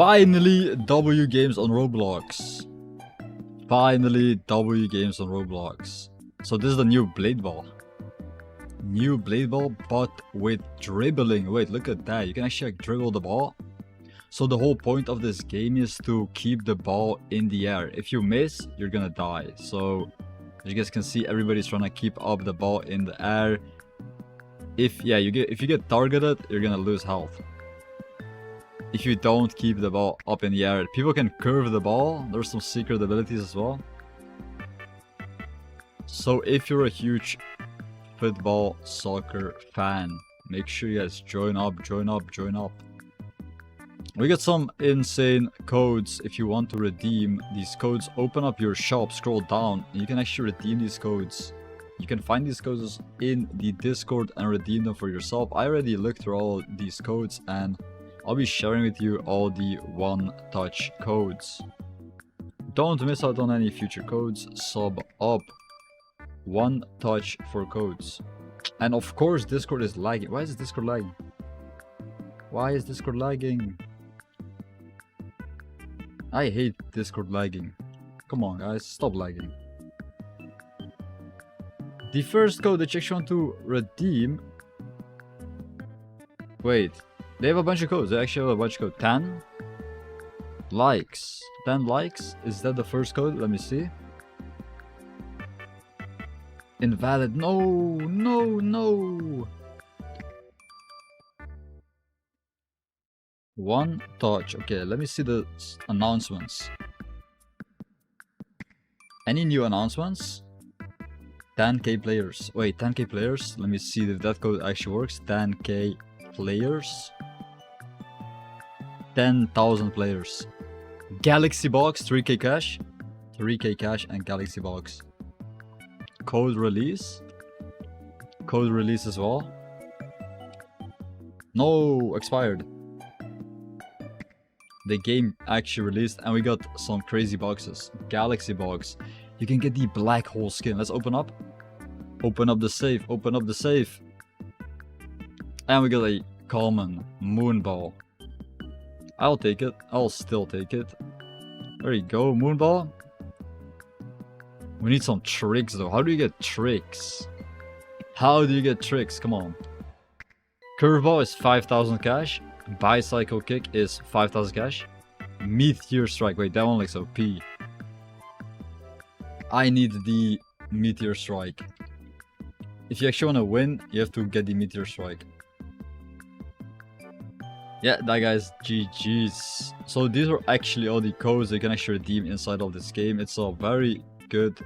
Finally, W games on Roblox. Finally, W games on Roblox. So this is the new blade ball. New blade ball, but with dribbling. Wait, look at that. You can actually dribble the ball. So the whole point of this game is to keep the ball in the air. If you miss, you're gonna die. So as you guys can see, everybody's trying to keep up the ball in the air. If you get targeted, you're gonna lose health. If you don't keep the ball up in the air, people can curve the ball. There's some secret abilities as well. So if you're a huge football soccer fan, make sure you guys join up. We got some insane codes. If you want to redeem these codes, open up your shop, scroll down, and you can actually redeem these codes. You can find these codes in the Discord and redeem them for yourself. I already looked through all these codes and I'll be sharing with you all the one-touch codes. Don't miss out on any future codes. Sub up. One touch for codes. And of course Discord is lagging. Why is Discord lagging? Why is Discord lagging? I hate Discord lagging. Come on guys, stop lagging. The first code that you actually want to redeem. Wait, they have a bunch of codes. They actually have a bunch of codes. 10 likes. 10 likes? Is that the first code? Let me see. Invalid. No. One touch. Okay, let me see the announcements. Any new announcements? 10k players. Wait, 10k players? Let me see if that code actually works. 10k players. 10,000 players. Galaxy box, 3k cash. 3k cash and galaxy box. Code release. Code release as well. No, expired. The game actually released and we got some crazy boxes. Galaxy box. You can get the black hole skin. Let's open up. Open up the safe. Open up the safe. And we got a common moon ball. I'll take it. I'll still take it. There you go, moon ball. We need some tricks though. How do you get tricks? How do you get tricks? Come on. Curveball is 5,000 cash. Bicycle kick is 5,000 cash. Meteor strike. Wait, that one looks OP. I need the meteor strike. If you actually want to win, you have to get the meteor strike. Yeah, that guy's GG's. So these are actually all the codes you can actually redeem inside of this game. It's a very good,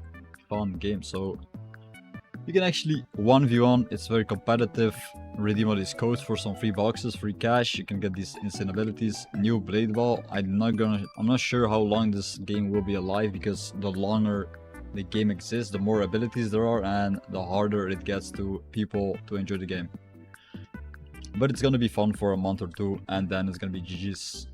fun game. So you can actually 1v1. It's very competitive. Redeem all these codes for some free boxes, free cash. You can get these insane abilities. New blade ball. I'm not sure how long this game will be alive, because the longer the game exists, the more abilities there are and the harder it gets to people to enjoy the game. But it's gonna be fun for a month or two and then it's gonna be GG's.